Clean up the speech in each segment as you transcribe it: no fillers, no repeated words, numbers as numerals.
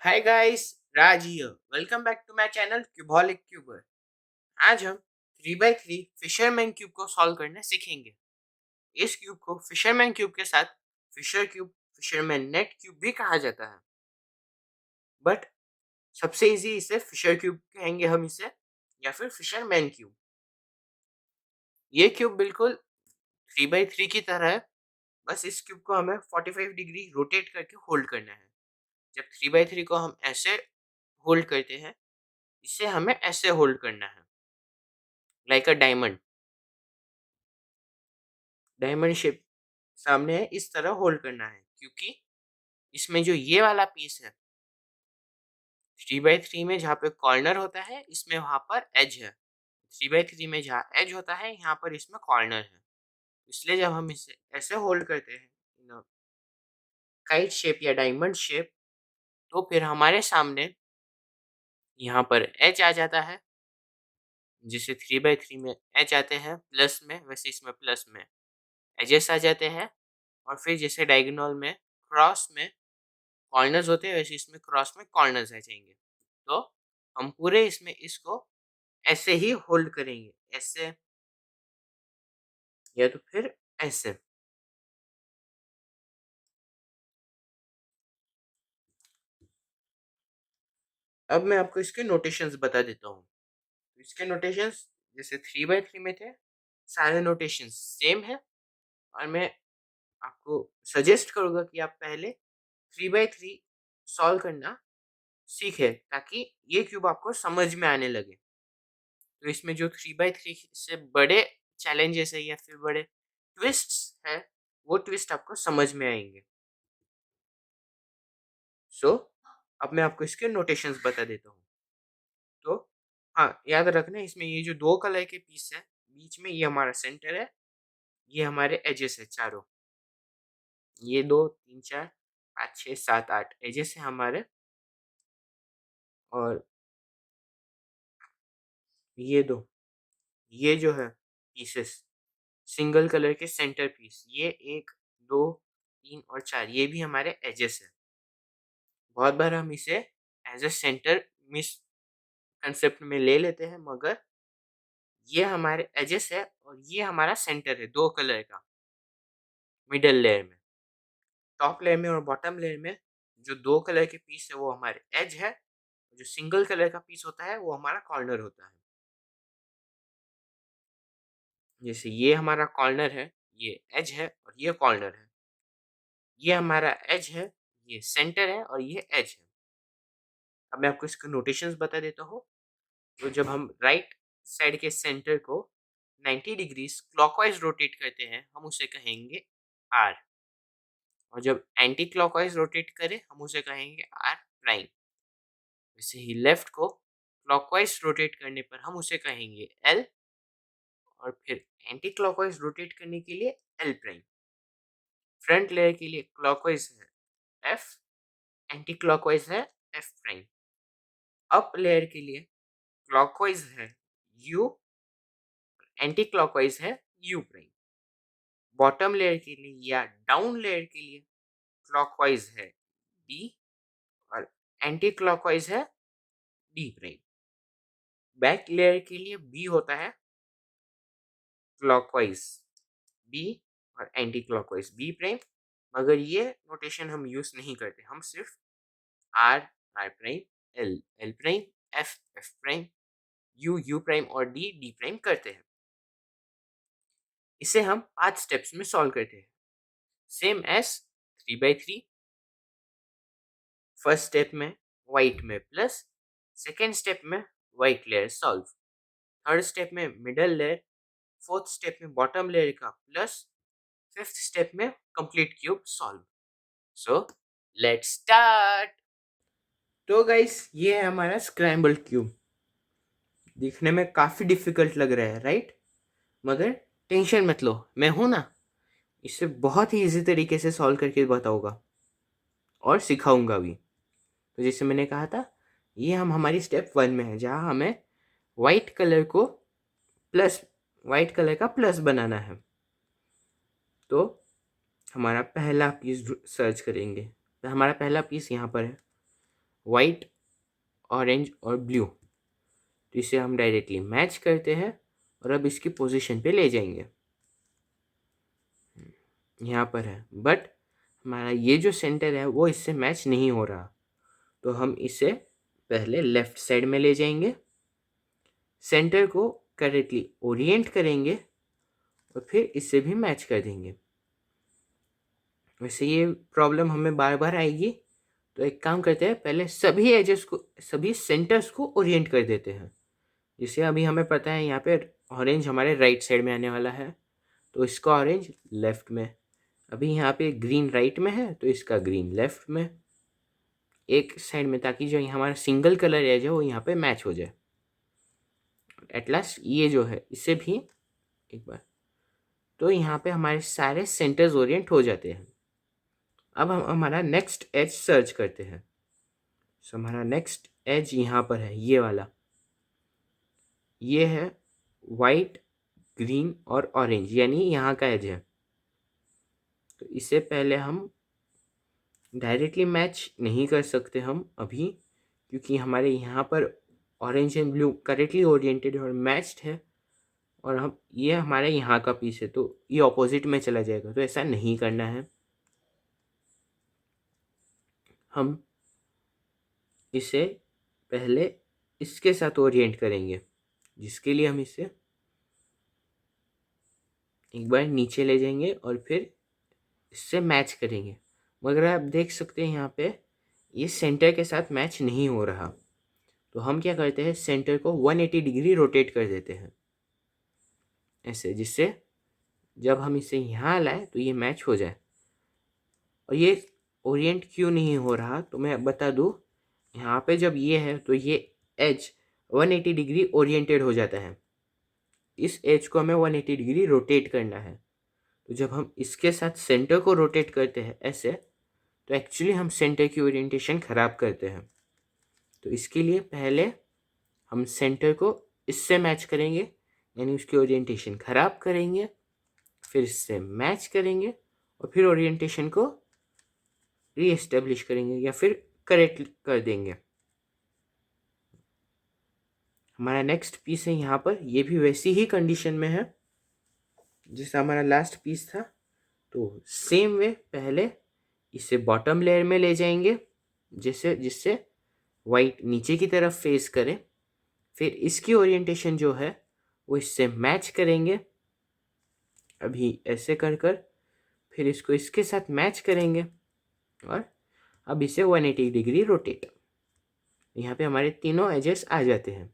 Hi guys, Raj here. Welcome back to my channel cubeaholic cuber. आज हम 3x3 fisherman cube को solve करना सीखेंगे। इस क्यूब को फिशरमैन क्यूब के साथ fisher cube, fisherman net cube भी कहा जाता है। बट सबसे इजी इसे फिशर क्यूब कहेंगे हम इसे, या फिर फिशरमैन क्यूब। ये क्यूब बिल्कुल 3x3 की तरह है। बस इस क्यूब को हमें 45 डिग्री रोटेट करके होल्ड करना है। जब 3x3 को हम ऐसे होल्ड करते हैं, इसे हमें ऐसे होल्ड करना है, like a diamond. Diamond shape सामने है, इस तरह होल्ड करना है, क्योंकि इसमें जो ये वाला पीस है 3x3 में जहाँ पे कॉर्नर होता है, इसमें वहां पर एज है। 3x3 में जहाँ एज होता है, यहाँ पर इसमें कॉर्नर है। इसलिए जब हम इसे ऐसे होल्ड करते हैं काइट शेप या डायमंड शेप, तो फिर हमारे सामने यहाँ पर एज आ जाता है। जिसे 3x3 में एज आते हैं प्लस में, वैसे इसमें प्लस में एजेस आ जाते हैं। और फिर जैसे डायगोनल में क्रॉस में कॉर्नर्स होते हैं, वैसे इसमें क्रॉस में कॉर्नर्स आ जाएंगे। तो हम पूरे इसमें इसको ऐसे ही होल्ड करेंगे, ऐसे या तो फिर ऐसे। अब मैं आपको इसके नोटेशंस बता देता हूँ। इसके नोटेशंस जैसे 3x3 में थे, सारे नोटेशंस सेम है। और मैं आपको सजेस्ट करूँगा कि आप पहले 3x3 सॉल्व करना सीखे, ताकि ये क्यूब आपको समझ में आने लगे। तो इसमें जो 3x3 से बड़े चैलेंजेस है या फिर बड़े ट्विस्ट्स है, वो ट्विस्ट आपको समझ में आएंगे। सो अब मैं आपको इसके नोटेशंस बता देता हूँ। तो हाँ, याद रखना, इसमें ये जो दो कलर के पीस है बीच में, ये हमारा सेंटर है, ये हमारे एजेस है चारों। ये 2 3 4 5 6 7 8 एजेस है हमारे। और ये दो, ये जो है पीसेस, सिंगल कलर के सेंटर पीस, ये 1 2 3 और 4, ये भी हमारे एजेस है। बहुत बार हम इसे as a centre miss concept में ले लेते हैं, मगर ये हमारे एजेस है और ये हमारा सेंटर है दो कलर का। मिडल लेयर में, टॉप लेयर में और बॉटम लेयर में जो दो कलर के पीस है वो हमारे एज है। जो सिंगल कलर का पीस होता है वो हमारा कॉर्नर होता है। जैसे ये हमारा कॉर्नर है, ये एज है और ये कॉर्नर है। ये हमारा एज है, ये सेंटर है और ये एज है। अब मैं आपको इसके नोटेशंस बता देता हूँ। तो जब हम राइट साइड के सेंटर को 90 डिग्रीज क्लॉकवाइज रोटेट करते हैं, हम उसे कहेंगे आर। और जब एंटी क्लॉकवाइज रोटेट करें, हम उसे कहेंगे आर प्राइम। वैसे ही लेफ्ट को क्लॉकवाइज रोटेट करने पर हम उसे कहेंगे एल। और फिर एंटी क्लॉकवाइज रोटेट करने के लिए एल प्राइम। फ्रंट लेयर के लिए क्लॉकवाइज है एफ, एंटी क्लॉकवाइज है एफ प्राइम। अप लेयर के लिए क्लॉकवाइज है यू, एंटी क्लॉकवाइज है यू प्राइम। बॉटम लेयर के लिए या डाउन लेयर के लिए क्लॉकवाइज है डी, और एंटी क्लॉकवाइज है डी प्राइम। बैक लेयर के लिए बी होता है क्लॉकवाइज बी, और एंटी क्लॉकवाइज बी प्राइम। मगर ये नोटेशन हम यूज नहीं करते, हम सिर्फ R R prime, L L prime, F F prime, U U prime और डी डी प्राइम करते हैं। इसे हम 5 स्टेप्स में सॉल्व करते हैं, same as 3x3। First step में वाइट में प्लस, सेकेंड स्टेप में white layer solve, third step में मिडल लेयर, फोर्थ स्टेप में बॉटम लेयर का प्लस, फिफ्थ स्टेप में complete cube solve. So let's start. तो गाइस, ये है हमारा स्क्रैम्बल क्यूब। दिखने में काफी डिफिकल्ट लग रहा है, राइट? मगर टेंशन मत लो, मैं हूं ना। इसे बहुत ही इजी तरीके से सॉल्व करके बताऊंगा और सिखाऊंगा भी। तो जैसे मैंने कहा था, ये हम हमारी स्टेप 1 में है, जहाँ हमें वाइट कलर को प्लस, वाइट कलर का प्लस बनाना है। तो हमारा पहला पीस सर्च करेंगे। तो हमारा पहला पीस यहाँ पर है। वाइट, ऑरेंज और ब्लू। तो इसे हम डायरेक्टली मैच करते हैं और अब इसकी पोजीशन पे ले जाएंगे। यहाँ पर है, बट हमारा ये जो सेंटर है वो इससे मैच नहीं हो रहा। तो हम इसे पहले लेफ्ट साइड में ले जाएंगे, सेंटर को करेक्टली ओरिएंट करेंगे और फिर इससे भी मैच कर देंगे। वैसे ये प्रॉब्लम हमें बार बार आएगी, तो एक काम करते हैं, पहले सभी एजेस को, सभी सेंटर्स को ओरिएंट कर देते हैं। जैसे अभी हमें पता है यहाँ पे ऑरेंज हमारे राइट साइड में आने वाला है, तो इसका ऑरेंज लेफ्ट में। अभी यहाँ पे ग्रीन राइट में है, तो इसका ग्रीन लेफ्ट में, एक साइड में, ताकि जो हमारा सिंगल कलर एज है वो यहाँ पे मैच हो जाए। एट लास्ट ये जो है इससे भी एक बार, तो यहाँ पे हमारे सारे सेंटर्स ओरिएंट हो जाते हैं। अब हम हमारा नेक्स्ट एज सर्च करते हैं। सो हमारा नेक्स्ट एज यहाँ पर है, ये वाला, ये है वाइट, ग्रीन और ऑरेंज, यानी यहाँ का एज है। तो इसे पहले हम डायरेक्टली मैच नहीं कर सकते हम अभी, क्योंकि हमारे यहाँ पर orange and blue correctly oriented और मैच्ड है, और हम ये हमारे यहाँ का पीस है, तो ये ऑपोजिट में चला जाएगा, तो ऐसा नहीं करना है। हम इसे पहले इसके साथ ओरिएंट करेंगे, जिसके लिए हम इसे एक बार नीचे ले जाएंगे और फिर इससे मैच करेंगे। मगर आप देख सकते हैं यहाँ पे ये सेंटर के साथ मैच नहीं हो रहा, तो हम क्या करते हैं, सेंटर को 180 डिग्री रोटेट कर देते हैं ऐसे, जिससे जब हम इसे यहाँ लाए तो ये मैच हो जाए। और ये ओरिएंट क्यों नहीं हो रहा, तो मैं बता दूँ, यहाँ पे जब ये है तो ये एज 180 डिग्री ओरिएंटेड हो जाता है, इस एज को हमें 180 डिग्री रोटेट करना है। तो जब हम इसके साथ सेंटर को रोटेट करते हैं ऐसे, तो एक्चुअली हम सेंटर की ओरिएंटेशन ख़राब करते हैं। तो इसके लिए पहले हम सेंटर को इससे मैच करेंगे, यानी उसकी ओरिएंटेशन ख़राब करेंगे, फिर इससे मैच करेंगे और फिर ओरिएंटेशन को रीएस्टेब्लिश करेंगे या फिर करेक्ट कर देंगे। हमारा नेक्स्ट पीस है यहाँ पर, ये भी वैसी ही कंडीशन में है जैसा हमारा लास्ट पीस था। तो सेम वे पहले इसे बॉटम लेयर में ले जाएंगे, जिससे वाइट नीचे की तरफ फेस करे, फिर इसकी ओरिएंटेशन जो है वो इससे मैच करेंगे, अभी ऐसे कर कर, फिर इसको इसके साथ मैच करेंगे और अब इसे 180 डिग्री रोटेट। यहाँ पे हमारे तीनों एजेस आ जाते हैं।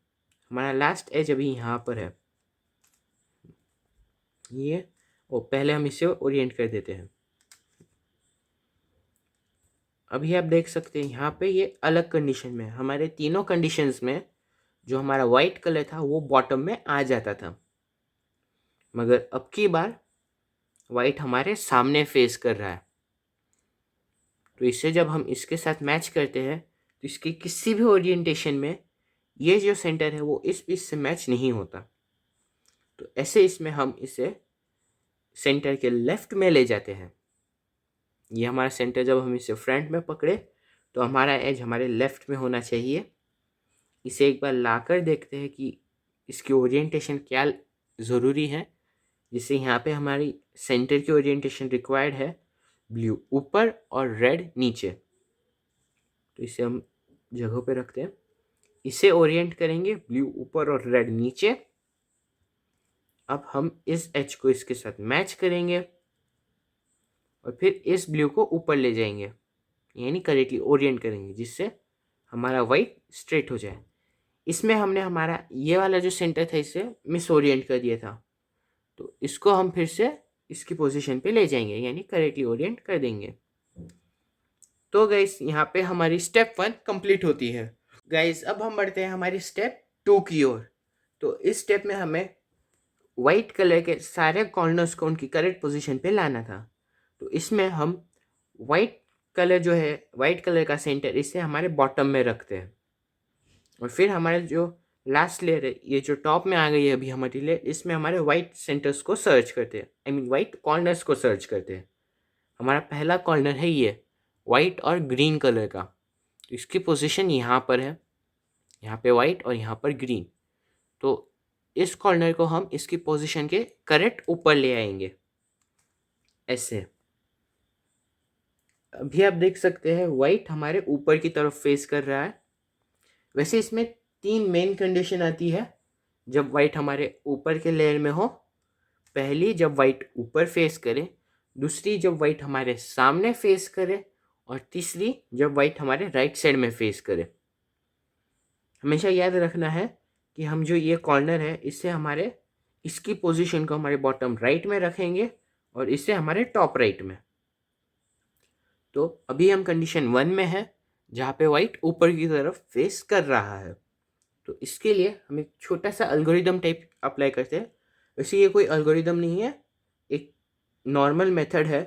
हमारा लास्ट एज अभी यहाँ पर है, ये पहले हम इसे ओरिएंट कर देते हैं। अभी आप देख सकते हैं यहाँ पे ये अलग कंडीशन में, हमारे तीनों कंडीशंस में जो हमारा वाइट कलर था वो बॉटम में आ जाता था, मगर अब की बार वाइट हमारे सामने फेस कर रहा है। तो इससे जब हम इसके साथ मैच करते हैं तो इसकी किसी भी ओरिएंटेशन में ये जो सेंटर है वो इस पीस से मैच नहीं होता। तो ऐसे इसमें हम इसे सेंटर के लेफ्ट में ले जाते हैं। ये हमारा सेंटर, जब हम इसे फ्रंट में पकड़े तो हमारा एज हमारे लेफ्ट में होना चाहिए। इसे एक बार लाकर देखते हैं कि इसकी ओरिएंटेशन क्या ज़रूरी है, जिससे यहाँ पे हमारी सेंटर की ओरिएंटेशन रिक्वायर्ड है ब्लू ऊपर और रेड नीचे। तो इसे हम जगह पे रखते हैं, इसे ओरिएंट करेंगे ब्लू ऊपर और रेड नीचे। अब हम इस एच को इसके साथ मैच करेंगे और फिर इस ब्लू को ऊपर ले जाएंगे, यानी करेक्टली ओरिएंट करेंगे, जिससे हमारा वाइट स्ट्रेट हो जाए। इसमें हमने हमारा ये वाला जो सेंटर था इसे मिस ओरिएंट कर दिया था, तो इसको हम फिर से इसकी पोजीशन पे ले जाएंगे, यानी करेक्टली ओरिएंट कर देंगे। तो गाइस यहाँ पे हमारी स्टेप 1 कंप्लीट होती है। गाइस अब हम बढ़ते हैं हमारी स्टेप 2 की ओर। तो इस स्टेप में हमें वाइट कलर के सारे कॉर्नर्स को उनकी करेक्ट पोजीशन पे लाना था। तो इसमें हम वाइट कलर जो है, वाइट कलर का सेंटर, इसे हमारे बॉटम में रखते हैं और फिर हमारे जो लास्ट लेयर है, ये जो टॉप में आ गई है अभी हमारी लेयर, इसमें हमारे वाइट सेंटर्स को सर्च करते हैं, आई मीन वाइट कॉर्नर्स को सर्च करते हैं। हमारा पहला कॉर्नर है ये वाइट और ग्रीन कलर का, तो इसकी पोजीशन यहाँ पर है, यहाँ पे वाइट और यहाँ पर ग्रीन। तो इस कॉर्नर को हम इसकी पोजीशन के करेक्ट ऊपर ले आएंगे ऐसे। अभी आप देख सकते हैं वाइट हमारे ऊपर की तरफ फेस कर रहा है। वैसे इसमें 3 मेन कंडीशन आती है जब वाइट हमारे ऊपर के लेयर में हो। पहली, जब वाइट ऊपर फेस करे। दूसरी, जब वाइट हमारे सामने फेस करे। और तीसरी, जब वाइट हमारे राइट साइड में फेस करे। हमेशा याद रखना है कि हम जो ये कॉर्नर है इससे हमारे इसकी पोजीशन को हमारे बॉटम राइट में रखेंगे और इससे हमारे टॉप राइट में। तो अभी हम कंडीशन 1 में है जहाँ पे वाइट ऊपर की तरफ फेस कर रहा है। तो इसके लिए हम एक छोटा सा एल्गोरिदम टाइप अप्लाई करते हैं। वैसे ये कोई एल्गोरिदम नहीं है, एक नॉर्मल मेथड है,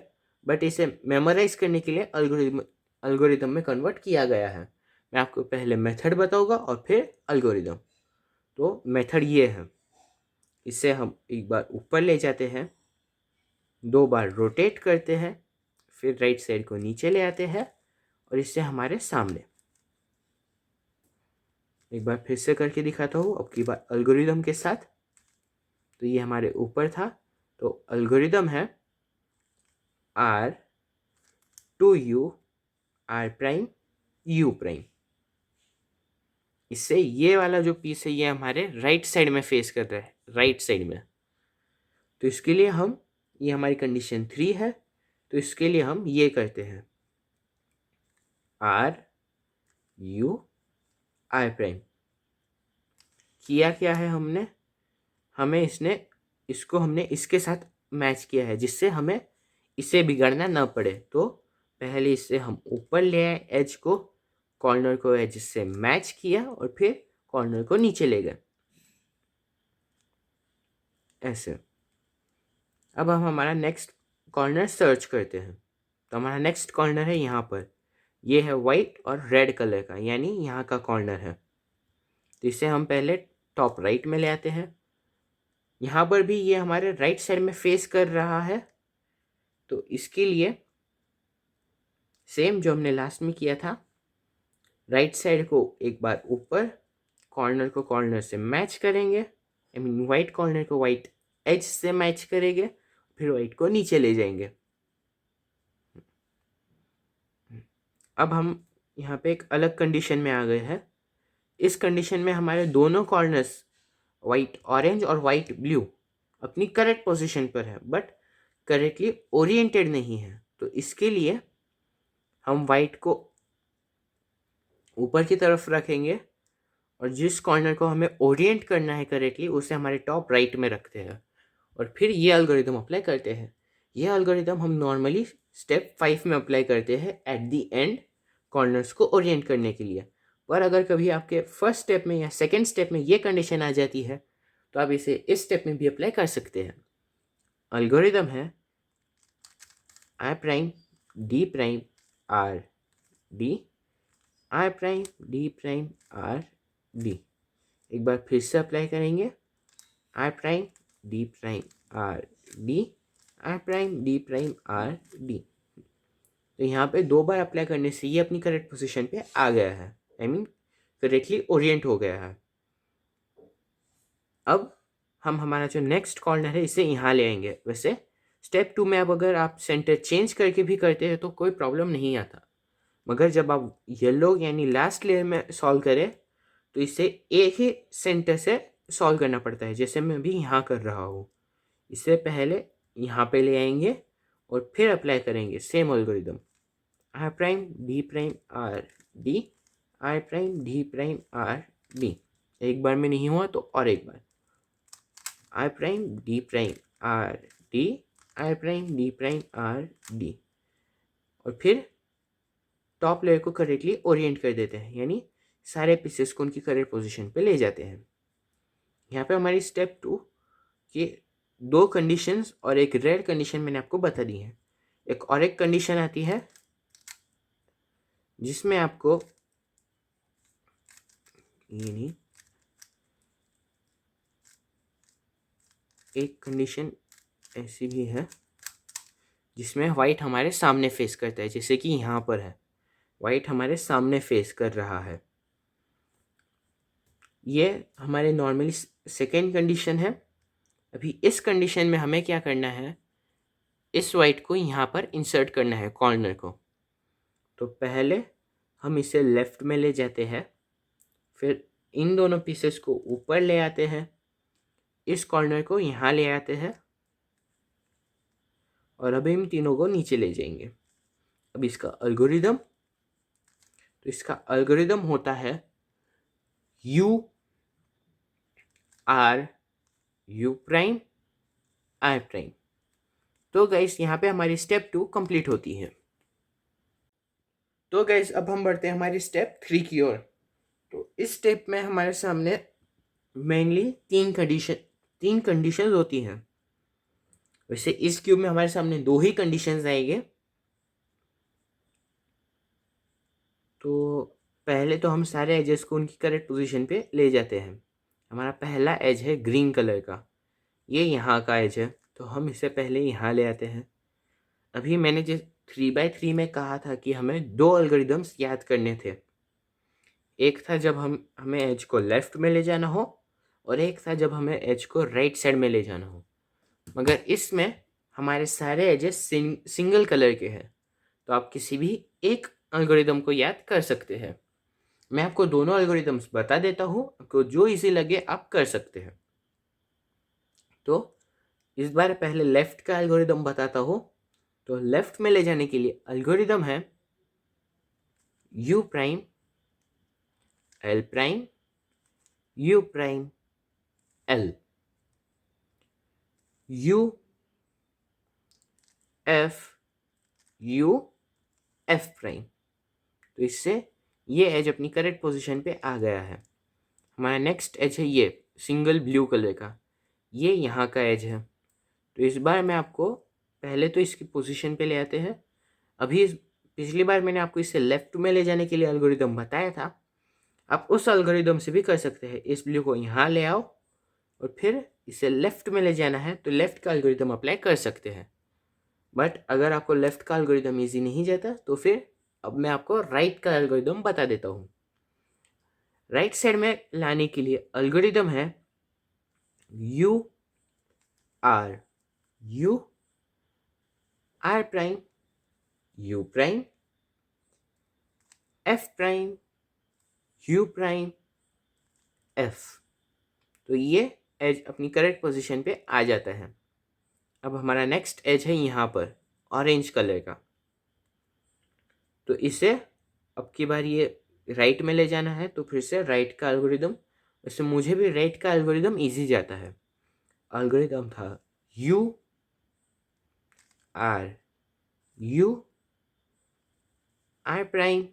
बट इसे मेमोराइज करने के लिए एल्गोरिदम में कन्वर्ट किया गया है। मैं आपको पहले मेथड बताऊंगा और फिर एल्गोरिदम। तो मेथड ये है, इसे हम एक बार ऊपर ले जाते हैं, 2 बार रोटेट करते हैं, फिर राइट साइड को नीचे ले आते हैं और इससे हमारे सामने। एक बार फिर से करके दिखाता हूँ, अब की बार एल्गोरिदम के साथ। तो ये हमारे ऊपर था, तो एल्गोरिदम है R two U R prime U prime. इससे ये वाला जो पीस है ये हमारे राइट साइड में फेस कर रहा है, राइट साइड में। तो इसके लिए हम, ये हमारी कंडीशन 3 है, तो इसके लिए हम ये करते हैं R U R प्राइम। किया क्या है हमने, हमें इसको हमने इसके साथ मैच किया है जिससे हमें इसे बिगाड़ना ना पड़े। तो पहले इससे हम ऊपर ले आए एज को, कॉर्नर को एज से मैच किया और फिर कॉर्नर को नीचे ले गए ऐसे। अब हम हमारा नेक्स्ट कॉर्नर सर्च करते हैं। तो हमारा नेक्स्ट कॉर्नर है यहाँ पर, ये है वाइट और रेड कलर का, यानी यहाँ का कॉर्नर है। तो इसे हम पहले टॉप राइट में ले आते हैं। यहाँ पर भी ये हमारे राइट साइड में फेस कर रहा है, तो इसके लिए सेम जो हमने लास्ट में किया था, राइट साइड को एक बार ऊपर, कॉर्नर को कॉर्नर से मैच करेंगे, आई मीन वाइट कॉर्नर को वाइट एज से मैच करेंगे, फिर वाइट को नीचे ले जाएंगे। अब हम यहाँ पे एक अलग कंडीशन में आ गए हैं। इस कंडीशन में हमारे दोनों कॉर्नर्स वाइट ऑरेंज और वाइट ब्लू अपनी करेक्ट पोजीशन पर है, बट करेक्टली ओरिएंटेड नहीं है। तो इसके लिए हम वाइट को ऊपर की तरफ रखेंगे और जिस कॉर्नर को हमें ओरिएंट करना है करेक्टली उसे हमारे टॉप राइट में रखते हैं और फिर ये एल्गोरिदम अप्लाई करते हैं। ये एल्गोरिदम हम नॉर्मली स्टेप 5 में अप्लाई करते हैं एट द एंड, कॉर्नर्स को ओरिएंट करने के लिए। पर अगर कभी आपके फर्स्ट स्टेप में या सेकेंड स्टेप में ये कंडीशन आ जाती है तो आप इसे इस स्टेप में भी अप्लाई कर सकते हैं। एल्गोरिदम है I prime D prime R D, I prime D prime R D। एक बार फिर से अप्लाई करेंगे, I prime D prime R D, I prime D prime R D। तो यहाँ पे 2 बार अप्लाई करने से ये अपनी करेक्ट पोजीशन पे आ गया है, आई मीन करेक्टली ओरिएंट हो गया है। अब हम हमारा जो नेक्स्ट कॉर्नर है इसे यहाँ ले आएंगे। वैसे स्टेप 2 में अब अगर आप सेंटर चेंज करके भी करते हैं तो कोई प्रॉब्लम नहीं आता, मगर जब आप येलो यानी लास्ट लेयर में सॉल्व करें तो इसे एक ही सेंटर से सॉल्व करना पड़ता है, जैसे मैं अभी यहाँ कर रहा हूँ। इससे पहले यहाँ पे ले आएंगे और फिर अप्लाई करेंगे same algorithm, I prime D prime R D, I prime D prime R D। एक बार में नहीं हुआ तो और एक बार, I prime D prime R D, I prime D prime R D। और फिर टॉप लेयर को करेक्टली ओरिएंट कर देते हैं, यानी सारे पीसेस को उनकी करेक्ट पोजीशन पे ले जाते हैं। यहाँ पे हमारी स्टेप 2 की 2 कंडीशंस और एक रेड कंडीशन मैंने आपको बता दी है। एक और एक कंडीशन आती है जिसमें आपको ये नहीं, एक कंडीशन ऐसी भी है जिसमें वाइट हमारे सामने फेस करता है, जैसे कि यहाँ पर है। वाइट हमारे सामने फेस कर रहा है। ये हमारे नॉर्मली सेकेंड कंडीशन है। अभी इस कंडीशन में हमें क्या करना है, इस वाइट को यहाँ पर इंसर्ट करना है कॉर्नर को। तो पहले हम इसे लेफ्ट में ले जाते हैं, फिर इन दोनों पीसेस को ऊपर ले आते हैं, इस कॉर्नर को यहाँ ले आते हैं और अभी हम तीनों को नीचे ले जाएंगे। अब इसका एल्गोरिदम, तो इसका एल्गोरिदम होता है U R U prime I prime. तो गाइस यहाँ पे हमारी स्टेप 2 कंप्लीट होती है। तो गाइस अब हम बढ़ते हैं हमारी स्टेप 3 की ओर। तो इस स्टेप में हमारे सामने मेनली तीन कंडीशंस होती हैं। वैसे इस क्यूब में हमारे सामने 2 ही कंडीशंस आएंगे। तो पहले तो हम सारे एजेस को उनकी करेक्ट पोजीशन पे ले जाते हैं। हमारा पहला एज है ग्रीन कलर का, ये यहाँ का एज है, तो हम इसे पहले यहाँ ले आते हैं। अभी मैंने जिस 3x3 में कहा था कि हमें 2 एल्गोरिदम्स याद करने थे। एक था जब हमें एज को लेफ्ट में ले जाना हो, और एक था जब हमें एज को राइट साइड में ले जाना हो। मगर इसमें हमारे सारे एजेस सिंगल कलर के हैं, तो आप किसी भी एक एल्गोरिदम को याद कर सकते हैं। मैं आपको दोनों एल्गोरिदम्स बता देता हूँ, आपको जो इजी लगे आप कर सकते हैं। तो इस बार पहले लेफ्ट का एल्गोरिदम बताता हूँ। तो लेफ्ट में ले जाने के लिए एल्गोरिदम है U prime L prime U prime L, U F U F prime. तो इससे ये एज अपनी करेक्ट पोजीशन पे आ गया है। हमारा नेक्स्ट एज है ये सिंगल ब्लू कलर का, ये यहाँ का एज है। तो इस बार मैं आपको पहले तो इसकी पोजीशन पे ले आते हैं। अभी पिछली बार मैंने आपको इसे लेफ्ट में ले जाने के लिए एल्गोरिदम बताया था, आप उस एल्गोरिदम से भी कर सकते हैं। इस ब्लू को यहाँ ले आओ और फिर इसे लेफ्ट में ले जाना है तो लेफ्ट का एल्गोरिदम अप्लाई कर सकते हैं। बट अगर आपको लेफ्ट का एल्गोरिदम ईजी नहीं जाता तो फिर अब मैं आपको राइट का एल्गोरिदम बता देता हूँ। राइट साइड में लाने के लिए एल्गोरिदम है U R U R prime U prime F prime U prime F। तो ये एज अपनी करेक्ट पोजीशन पे आ जाता है। अब हमारा नेक्स्ट एज है यहाँ पर ऑरेंज कलर का, तो इसे अब की बार ये राइट में ले जाना है, तो फिर से राइट का एल्गोरिदम। वैसे मुझे भी राइट का एल्गोरिदम इजी जाता है। एल्गोरिदम था U R U R prime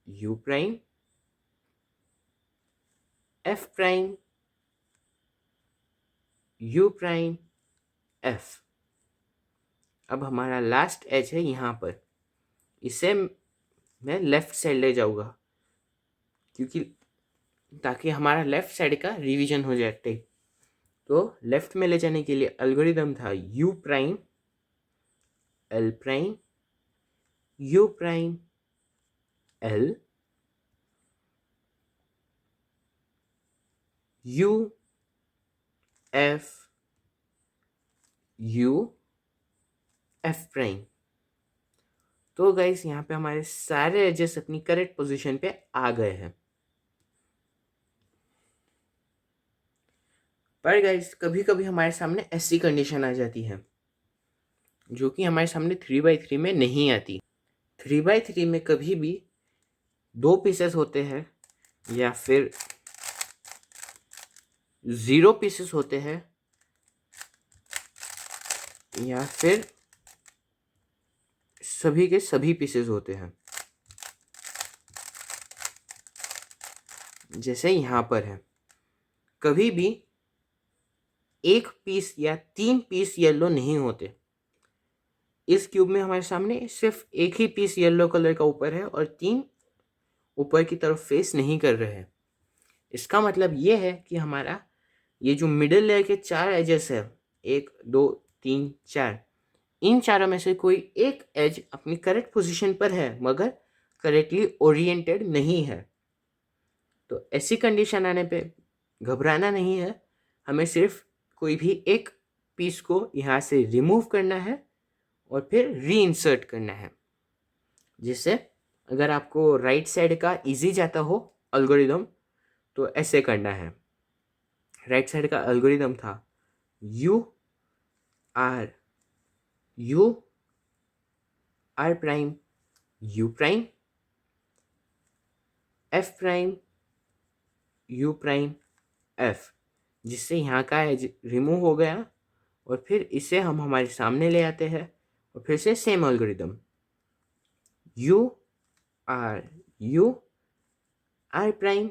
U prime F prime U prime F। अब हमारा लास्ट एज है यहाँ पर, इसे मैं लेफ्ट साइड ले जाऊँगा क्योंकि ताकि हमारा लेफ्ट साइड का रिवीजन हो जाए। तो लेफ्ट में ले जाने के लिए एल्गोरिदम था U prime L prime U prime L U F U F prime. तो गाइस यहाँ पे हमारे सारे एजेस अपनी करेक्ट पोजीशन पे आ गए हैं। पर गाइस कभी कभी हमारे सामने ऐसी कंडीशन आ जाती है जो कि हमारे सामने 3x3 में नहीं आती। 3x3 में कभी भी 2 पीसेस होते हैं या फिर 0 पीसेस होते हैं या फिर सभी के सभी पीसेस होते हैं। जैसे यहाँ पर है, कभी भी 1 पीस या 3 पीस येलो नहीं होते। इस क्यूब में हमारे सामने सिर्फ एक ही पीस येलो कलर का ऊपर है और 3 ऊपर की तरफ फेस नहीं कर रहे हैं। इसका मतलब ये है कि हमारा ये जो मिडिल लेयर के 4 एजेस है, 1 2 3 4, इन चारों में से कोई एक एज अपनी करेक्ट पोजीशन पर है, मगर करेक्टली ओरिएंटेड नहीं है। तो ऐसी कंडीशन आने पे घबराना नहीं है, हमें सिर्फ कोई भी एक पीस को यहाँ से रिमूव करना है और फिर रीइंसर्ट करना है। जिससे अगर आपको राइट साइड का इजी जाता हो एल्गोरिदम तो ऐसे करना है। राइट साइड का एल्गोरिदम था U R prime U prime F prime U prime F, जिससे यहाँ का एज रिमूव हो गया और फिर इसे हम हमारे सामने ले आते हैं और फिर से same algorithm U R prime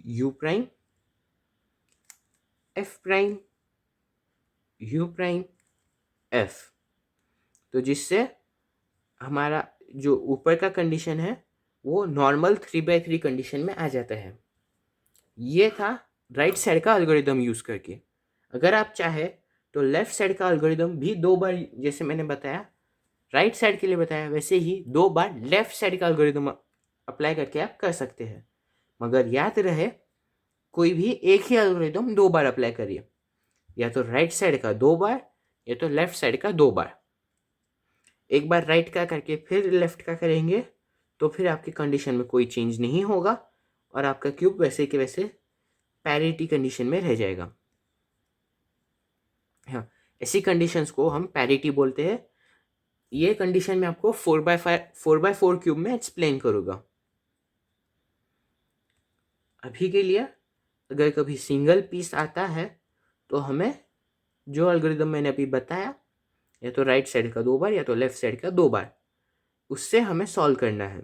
U prime F prime U prime F. तो जिससे हमारा जो ऊपर का कंडीशन है वो नॉर्मल 3/3 कंडीशन में आ जाता है। ये था राइट साइड का एल्गोरिदम यूज़ करके। अगर आप चाहे तो लेफ्ट साइड का एल्गोरिदम भी 2 बार, जैसे मैंने बताया राइट साइड के लिए बताया वैसे ही 2 बार लेफ्ट साइड का एल्गोरिदम अप्लाई करके आप कर सकते हैं। मगर याद रहे कोई भी एक ही एल्गोरिदम 2 बार अप्लाई करिए, या तो राइट साइड का 2 बार या तो लेफ्ट साइड का 2 बार। एक बार राइट का करके फिर लेफ्ट का करेंगे तो फिर आपकी कंडीशन में कोई चेंज नहीं होगा और आपका क्यूब वैसे के वैसे पैरिटी कंडीशन में रह जाएगा। हाँ, ऐसी कंडीशंस को हम पैरिटी बोलते हैं। ये कंडीशन मैं आपको 4x4 क्यूब में एक्सप्लेन करूँगा। अभी के लिए अगर कभी सिंगल पीस आता है तो हमें जो एल्गोरिदम मैंने अभी बताया, या तो राइट साइड का 2 बार या तो लेफ्ट साइड का 2 बार, उससे हमें सॉल्व करना है।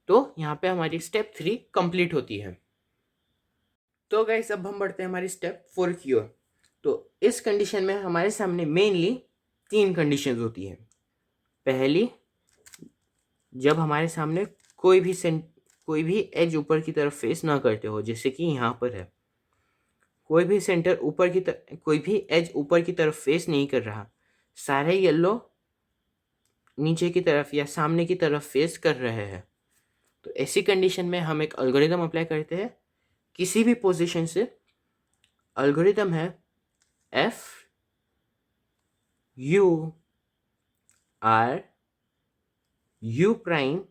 तो यहाँ पे हमारी स्टेप 3 कंप्लीट होती है। तो गाइस अब हम बढ़ते हैं हमारी स्टेप 4 की ओर। तो इस कंडीशन में हमारे सामने मेनली 3 कंडीशंस होती है। पहली, जब हमारे सामने कोई भी एज ऊपर की तरफ फेस ना करते हो, जैसे कि यहाँ पर है कोई भी कोई भी एज ऊपर की तरफ फेस नहीं कर रहा, सारे येलो नीचे की तरफ या सामने की तरफ फेस कर रहे हैं। तो ऐसी कंडीशन में हम एक एल्गोरिदम अप्लाई करते हैं किसी भी पोजीशन से। एल्गोरिदम है F U prime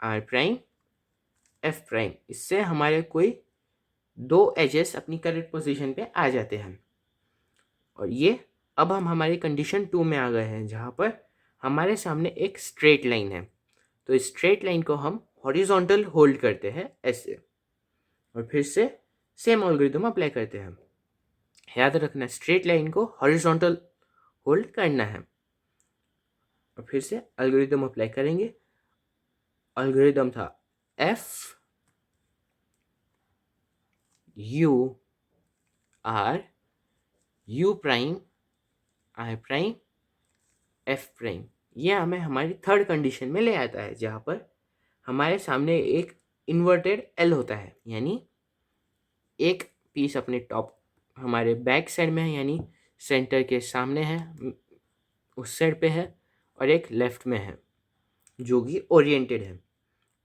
R prime F prime. इससे हमारे कोई 2 एजेस अपनी करेक्ट पोजीशन पे आ जाते हैं। और ये अब हम हमारी कंडीशन 2 में आ गए हैं, जहाँ पर हमारे सामने एक स्ट्रेट लाइन है। तो इस स्ट्रेट लाइन को हम हॉरिजॉन्टल होल्ड करते हैं ऐसे, और फिर से सेम एल्गोरिथम अप्लाई करते हैं। याद रखना स्ट्रेट लाइन को हॉरिजॉन्टल होल्ड करना है। और फिर से एल्गोरिथम अप्लाई करेंगे। एल्गोरिथम था F U prime R prime F prime. ये हमें हमारी थर्ड कंडीशन में ले आता है, जहाँ पर हमारे सामने एक इन्वर्टेड एल होता है, यानी एक पीस अपने टॉप हमारे बैक साइड में है, यानी सेंटर के सामने है, उस साइड पे है, और एक लेफ्ट में है जो कि ओरिएंटेड है।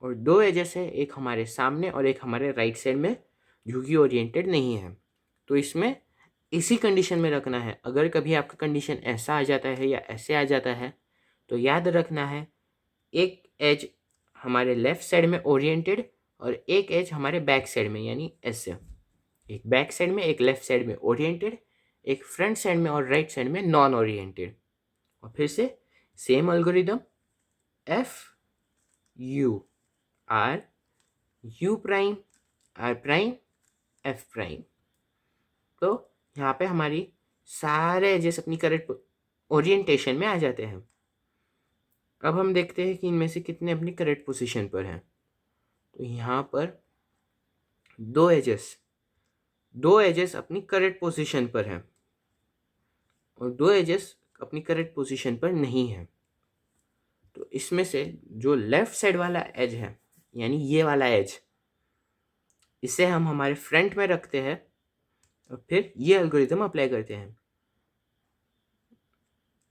और 2 एजेस है, एक हमारे सामने और एक हमारे राइट साइड में जो कि ओरिएंटेड नहीं है। तो इसमें इसी कंडीशन में रखना है। अगर कभी आपका कंडीशन ऐसा आ जाता है या ऐसे आ जाता है तो याद रखना है एक एज हमारे लेफ्ट साइड में ओरिएंटेड और एक एज हमारे बैक साइड में, यानी ऐसे एक बैक साइड में एक लेफ्ट साइड में ओरिएंटेड, एक फ्रंट साइड में और राइट साइड में नॉन ओरिएंटेड। और फिर से same algorithm F U prime R prime F prime. तो यहाँ पे हमारी सारे एजेस अपनी करेक्ट ओरिएंटेशन में आ जाते हैं। अब हम देखते हैं कि इनमें से कितने अपनी करेक्ट पोजीशन पर हैं। तो यहाँ पर 2 एजेस अपनी करेक्ट पोजीशन पर हैं और 2 एजेस अपनी करेक्ट पोजीशन पर नहीं है। तो इसमें से जो लेफ्ट साइड वाला एज है, यानी ये वाला एज, इसे हम हमारे फ्रंट में रखते हैं और फिर ये एल्गोरिथम अप्लाई करते हैं।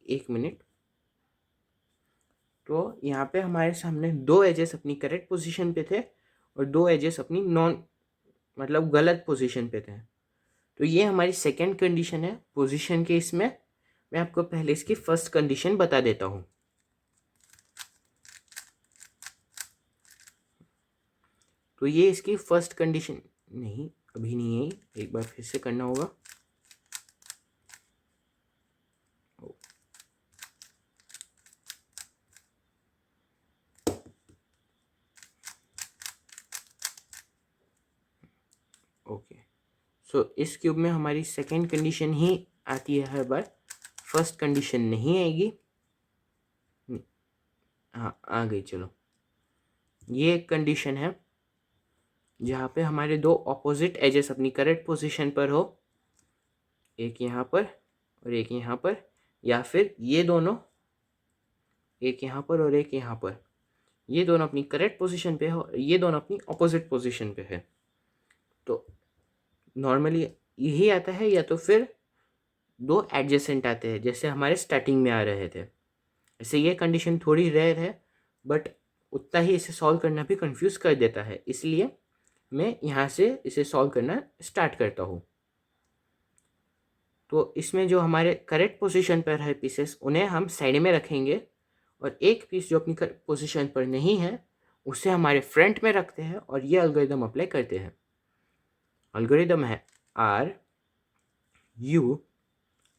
1 मिनट। तो यहाँ पे हमारे सामने 2 एजेस अपनी करेक्ट पोजीशन पे थे और 2 एजेस अपनी नॉन मतलब गलत पोजीशन पे थे। तो ये हमारी सेकंड कंडीशन है पोजीशन के। इसमें मैं आपको पहले इसकी फर्स्ट कंडीशन बता देता हूँ। तो ये इसकी फर्स्ट कंडीशन नहीं, अभी नहीं है, एक बार फिर से करना होगा। ओके, सो इस क्यूब में हमारी सेकंड कंडीशन ही आती है हर बार, फर्स्ट कंडीशन नहीं आएगी। हाँ आ गई, चलो। ये एक कंडीशन है जहाँ पे हमारे दो ऑपोजिट एजेस अपनी करेक्ट पोजीशन पर हो, एक यहाँ पर और एक यहाँ पर, या फिर ये दोनों, एक यहाँ पर और एक यहाँ पर, ये दोनों अपनी करेक्ट पोजीशन पे हो, ये दोनों अपनी ऑपोजिट पोजीशन पे है। तो नॉर्मली यही आता है, या तो फिर दो एडजेसेंट आते हैं जैसे हमारे स्टार्टिंग में आ रहे थे। ऐसे ये कंडीशन थोड़ी रेयर है, बट उतना ही इसे सॉल्व करना भी कंफ्यूज कर देता है, इसलिए मैं यहाँ से इसे सॉल्व करना स्टार्ट करता हूँ। तो इसमें जो हमारे करेक्ट पोजीशन पर है पीसेस, उन्हें हम साइड में रखेंगे, और एक पीस जो अपनी पोजीशन पर नहीं है उसे हमारे फ्रंट में रखते हैं और ये एल्गोरिदम अप्लाई करते हैं। एल्गोरिदम है R U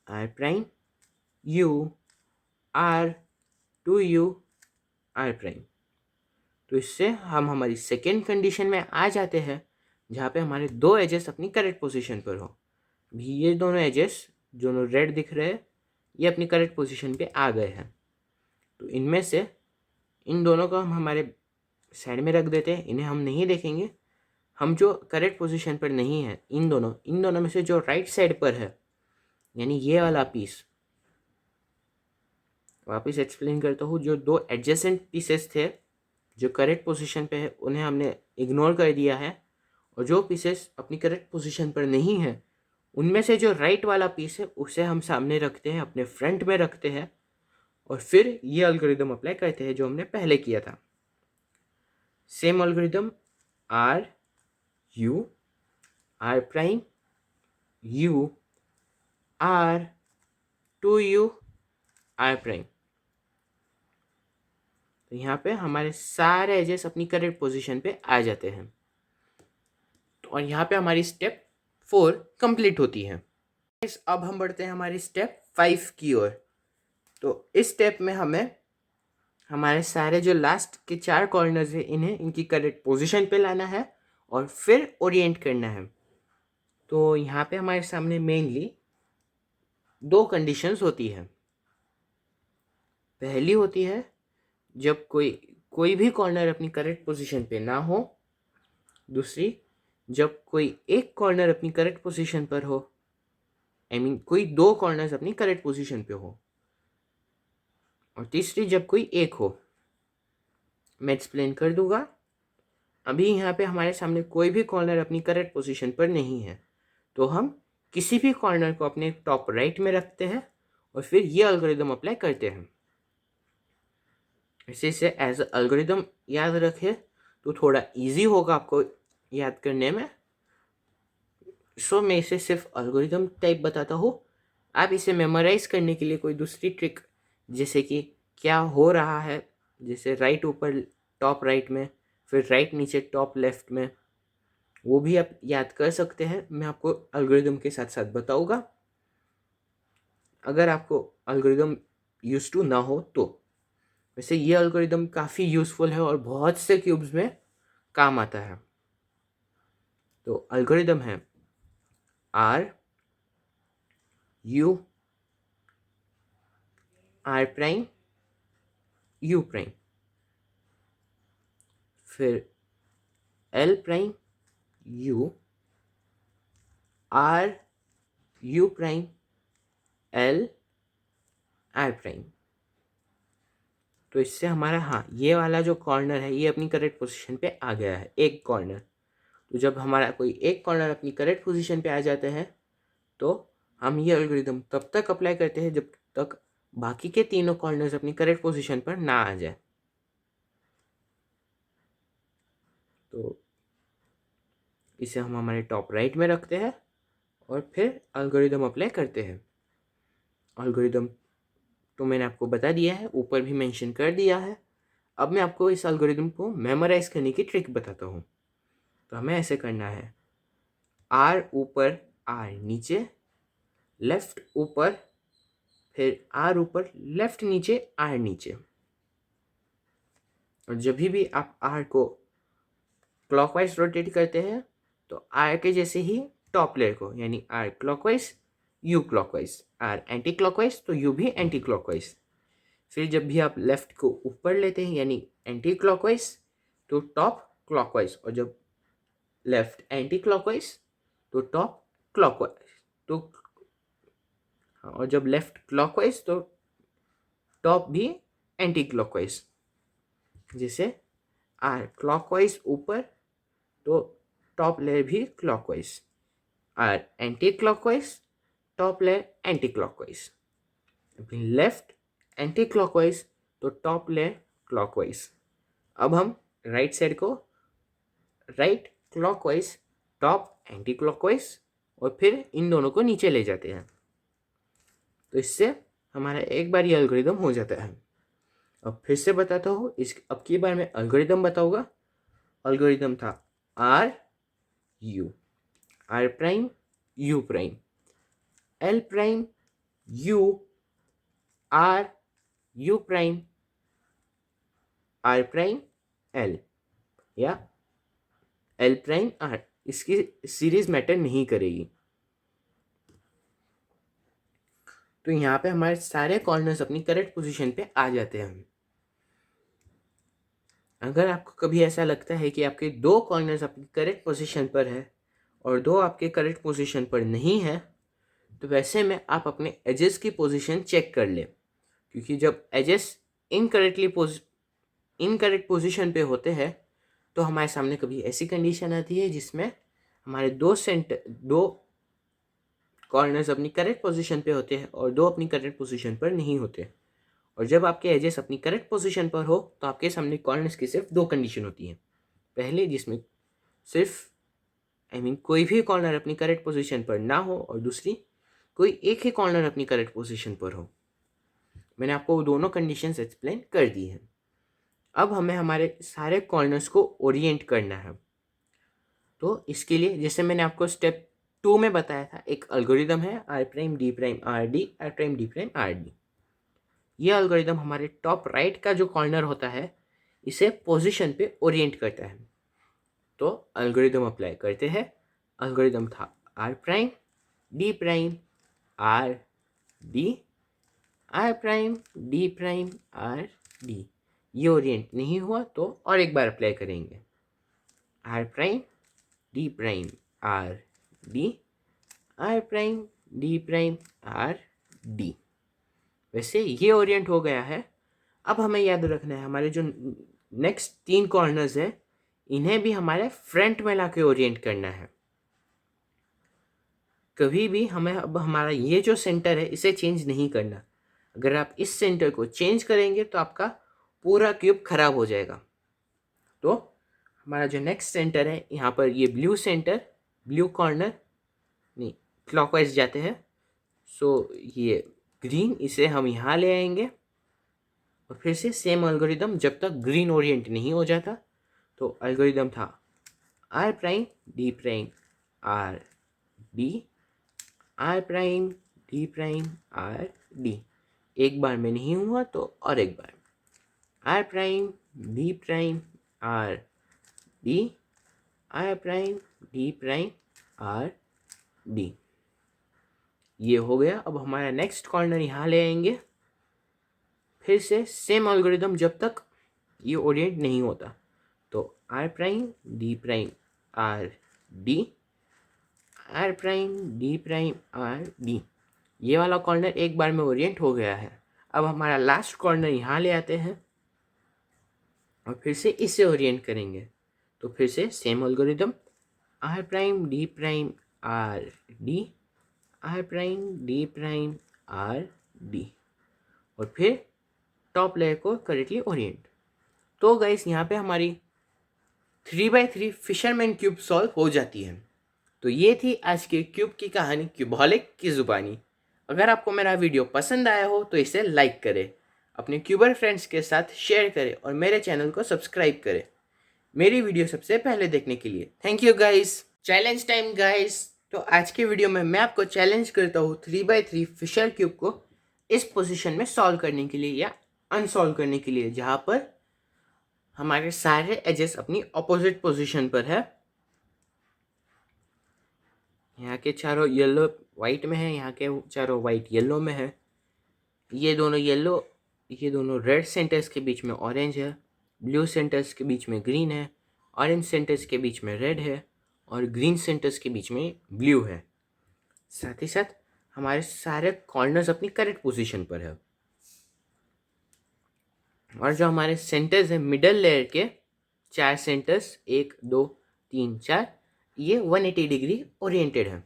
R prime U R two U R prime. तो इससे हम हमारी सेकेंड कंडीशन में आ जाते हैं जहाँ पे हमारे दो एजेस अपनी करेक्ट पोजीशन पर हो। भी ये दोनों एजेस जो रेड दिख रहे हैं ये अपनी करेक्ट पोजीशन पे आ गए हैं। तो इनमें से इन दोनों को हम हमारे साइड में रख देते हैं, इन्हें हम नहीं देखेंगे। हम जो करेक्ट पोजीशन पर नहीं है, इन दोनों में से जो राइट साइड पर है, यानी ये वाला पीस, वापस एक्सप्लेन करता हूँ। जो दो एडजेसेंट पीसेस थे जो करेक्ट पोजीशन पे है उन्हें हमने इग्नोर कर दिया है, और जो पीसेस अपनी करेक्ट पोजीशन पर नहीं है उनमें से जो राइट वाला पीस है उसे हम सामने रखते हैं, अपने फ्रंट में रखते हैं, और फिर ये एल्गोरिदम अप्लाई करते हैं जो हमने पहले किया था। Same algorithm R U R prime U R two U R prime. तो यहाँ पे हमारे सारे एजेस अपनी करेक्ट पोजीशन पे आ जाते हैं, और यहाँ पे हमारी स्टेप 4 कंप्लीट होती है। अब हम बढ़ते हैं हमारी स्टेप 5 की ओर। तो इस स्टेप में हमें हमारे सारे जो लास्ट के 4 कॉर्नर्स हैं इन्हें इनकी करेक्ट पोजीशन पे लाना है और फिर ओरिएंट करना है। तो यहाँ पे हमारे सामने मेनली दो कंडीशंस होती है। पहली होती है जब कोई भी कॉर्नर अपनी करेक्ट पोजीशन पे ना हो। दूसरी, जब कोई एक कॉर्नर अपनी करेक्ट पोजीशन पर हो, कोई दो कॉर्नर्स अपनी करेक्ट पोजीशन पे हो। और तीसरी, जब कोई एक हो। मैं एक्सप्लेन कर दूंगा। अभी यहाँ पे हमारे सामने कोई भी कॉर्नर अपनी करेक्ट पोजीशन पर नहीं है, तो हम किसी भी कॉर्नर को अपने टॉप राइट में रखते हैं और फिर ये एल्गोरिदम अप्लाई करते हैं। इसे एज एल्गोरिदम याद रखें तो थोड़ा इजी होगा आपको याद करने में। सो मैं इसे सिर्फ एल्गोरिदम टाइप बताता हूँ। आप इसे मेमोराइज करने के लिए कोई दूसरी ट्रिक, जैसे कि क्या हो रहा है, जैसे राइट ऊपर टॉप राइट में, फिर राइट नीचे टॉप लेफ्ट में, वो भी आप याद कर सकते हैं। मैं आपको एल्गोरिदम के साथ साथ बताऊंगा। अगर आपको एल्गोरिदम यूज टू ना हो तो वैसे ये एल्गोरिदम काफ़ी यूज़फुल है और बहुत से क्यूब्स में काम आता है। तो एल्गोरिदम है R U R prime U prime, फिर L prime U R U prime L R prime. तो इससे हमारा, हाँ, ये वाला जो कॉर्नर है ये अपनी करेक्ट पोजीशन पे आ गया है, एक कॉर्नर। तो जब हमारा कोई एक कॉर्नर अपनी करेक्ट पोजीशन पे आ जाते हैं तो हम ये एल्गोरिदम तब तक अप्लाई करते हैं जब तक बाकी के तीनों कॉर्नर्स अपनी करेक्ट पोजीशन पर ना आ जाए। तो इसे हम हमारे टॉप राइट में रखते हैं और फिर एल्गोरिदम अप्लाई करते हैं। एल्गोरिदम तो मैंने आपको बता दिया है, ऊपर भी मेंशन कर दिया है। अब मैं आपको इस एल्गोरिदम को मेमोराइज करने की ट्रिक बताता हूँ। तो हमें ऐसे करना है, आर ऊपर आर नीचे, लेफ्ट ऊपर, फिर आर ऊपर, लेफ्ट नीचे, आर नीचे। और जब भी आप आर को क्लॉकवाइज रोटेट करते हैं तो आर के जैसे ही टॉप लेयर को, यानी R clockwise U clockwise, R anti clockwise तो यू भी एंटी क्लॉकवाइज। फिर जब भी आप लेफ्ट को ऊपर लेते हैं यानी एंटी क्लॉकवाइज तो टॉप क्लॉकवाइज, और जब लेफ्ट एंटी क्लॉकवाइज तो टॉप क्लॉकवाइज, तो और जब लेफ्ट क्लॉकवाइज तो टॉप भी एंटी क्लॉकवाइज। जैसे आर क्लॉकवाइज ऊपर तो टॉप लेयर भी clockwise, R anti clockwise top layer anti clockwise, left anti clockwise तो टॉप लेयर क्लॉकवाइज। अब हम राइट साइड को right clockwise, top anti clockwise, और फिर इन दोनों को नीचे ले जाते हैं। तो इससे हमारा एक बार ये एल्गोरिदम हो जाता है। अब फिर से बताता हूँ, इस अब की बार मैं एल्गोरिदम बताऊंगा। एल्गोरिदम था R U, R prime U prime, L prime U, R U prime, R prime L, या एल प्राइम आर। इसकी सीरीज मैटर नहीं करेगी। तो यहाँ पे हमारे सारे कॉर्नर्स अपनी करेक्ट पोजीशन पे आ जाते हैं। अगर आपको कभी ऐसा लगता है कि आपके दो कॉर्नर्स अपनी करेक्ट पोजीशन पर है और दो आपके करेक्ट पोजीशन पर नहीं है, तो वैसे में आप अपने एजेस की पोजीशन चेक कर लें। क्योंकि जब एजेस इनकरेक्ट पोजीशन पे होते हैं तो हमारे सामने कभी ऐसी कंडीशन आती है जिसमें हमारे दो कॉर्नर्स अपनी करेक्ट पोजीशन पे होते हैं और दो अपनी करेक्ट पोजीशन पर नहीं होते। और जब आपके एजेस अपनी करेक्ट पोजीशन पर हो तो आपके सामने कॉर्नर्स की सिर्फ दो कंडीशन होती हैं। पहले जिसमें सिर्फ कोई भी कॉर्नर अपनी करेक्ट पोजीशन पर ना हो, और दूसरी कोई एक ही कॉर्नर अपनी करेक्ट पोजीशन पर हो। मैंने आपको दोनों कंडीशंस एक्सप्लेन कर दी हैं। अब हमें हमारे सारे कॉर्नर्स को ओरिएंट करना है। तो इसके लिए जैसे मैंने आपको स्टेप 2 में बताया था, एक एल्गोरिदम है R prime D prime R D, R prime D prime R D. ये एल्गोरिदम हमारे टॉप राइट का जो कॉर्नर होता है इसे पोजीशन पे ओरिएंट करता है। तो एल्गोरिदम अप्लाई करते हैं। एल्गोरिदम था R prime D prime R D, R prime D prime R D. ये ओरिएंट नहीं हुआ तो और एक बार अप्लाई करेंगे, R prime D prime R D, R prime D prime R D. वैसे ये ओरिएंट हो गया है। अब हमें याद रखना है हमारे जो नेक्स्ट 3 कॉर्नर्स है इन्हें भी हमारे फ्रंट में लाके ओरिएंट करना है। कभी भी हमें अब हमारा ये जो सेंटर है इसे चेंज नहीं करना। अगर आप इस सेंटर को चेंज करेंगे तो आपका पूरा क्यूब खराब हो जाएगा। तो हमारा जो नेक्स्ट सेंटर है यहाँ पर, ये ब्लू सेंटर, ब्लू कॉर्नर नहीं, क्लॉकवाइज जाते हैं। सो ये ग्रीन, इसे हम यहाँ ले आएंगे और फिर से सेम एल्गोरिदम जब तक ग्रीन ओरिएंट नहीं हो जाता। तो एल्गोरिदम था R prime D prime R D, R prime D prime R D. एक बार में नहीं हुआ तो और एक बार, R prime D prime R D, R prime D prime R D. ये हो गया। अब हमारा नेक्स्ट कॉर्नर यहाँ ले आएंगे। फिर से सेम एल्गोरिदम जब तक ये ओरिएंट नहीं होता। तो R prime D prime R D, R prime D prime R D. ये वाला कॉर्नर एक बार में ओरिएंट हो गया है। अब हमारा लास्ट कॉर्नर यहाँ ले आते हैं और फिर से इससे ओरिएंट करेंगे। तो फिर से same algorithm, R prime D prime R D, R prime D prime R D. और फिर टॉप लेयर को करेक्टली ओरिएंट। तो गाइस यहाँ पे हमारी 3x3 फिशरमैन क्यूब सॉल्व हो जाती है। तो ये थी आज के क्यूब की कहानी, क्यूबॉलिक की ज़ुबानी। अगर आपको मेरा वीडियो पसंद आया हो तो इसे लाइक करें, अपने क्यूबर फ्रेंड्स के साथ शेयर करें और मेरे चैनल को सब्सक्राइब करें मेरी वीडियो सबसे पहले देखने के लिए। Thank you guys. Challenge time guys. तो आज के वीडियो में मैं आपको चैलेंज करता हूँ 3x3 फिशर क्यूब को इस पोजीशन में सॉल्व करने के लिए या अनसॉल्व करने के लिए, जहाँ पर हमारे सारे एजेस अपनी ऑपोजिट पोजीशन पर है। यहाँ के चारों येलो वाइट में है, यहाँ के चारों वाइट येलो में है। ये दोनों येलो, ये दोनों रेड सेंटर्स के बीच में ऑरेंज है, ब्लू सेंटर्स के बीच में ग्रीन है, ऑरेंज सेंटर्स के बीच में रेड है और ग्रीन सेंटर्स के बीच में ब्लू है। साथ ही साथ हमारे सारे कॉर्नर्स अपनी करेक्ट पोजीशन पर है और जो हमारे सेंटर्स हैं मिडल लेयर के 4 सेंटर्स 1 2 3 4, ये 180 डिग्री ओरिएंटेड है।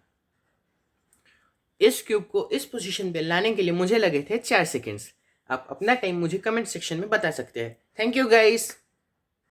इस क्यूब को इस पोजीशन पे लाने के लिए मुझे लगे थे 4 सेकेंड्स। आप अपना टाइम मुझे कमेंट सेक्शन में बता सकते हैं। Thank you guys.